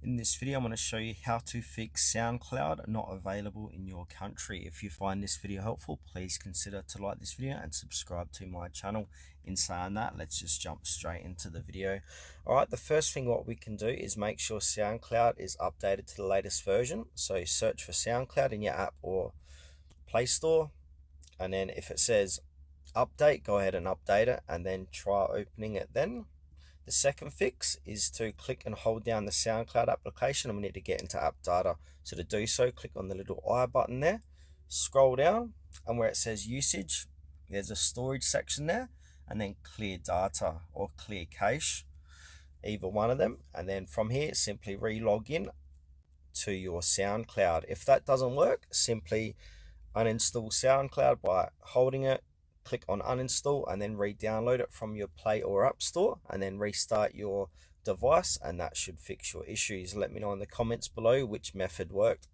In this video, I'm going to show you how to fix SoundCloud not available in your country. If you find this video helpful, please consider to like this video and subscribe to my channel. In saying that, let's just jump straight into the video. Alright, the first thing what we can do is make sure SoundCloud is updated to the latest version. So search for SoundCloud in your app or Play Store, and then if it says update, go ahead and update it and then try opening it then. The second fix is to click and hold down the SoundCloud application, and we need to get into app data. So to do so, click on the little I button there, scroll down, and where it says usage, there's a storage section there, and then clear data or clear cache, either one of them. And then from here, simply re-log in to your SoundCloud. If that doesn't work, simply uninstall SoundCloud by holding it, click on uninstall, and then re-download it from your Play or App Store, and then restart your device, and that should fix your issues. Let me know in the comments below which method worked.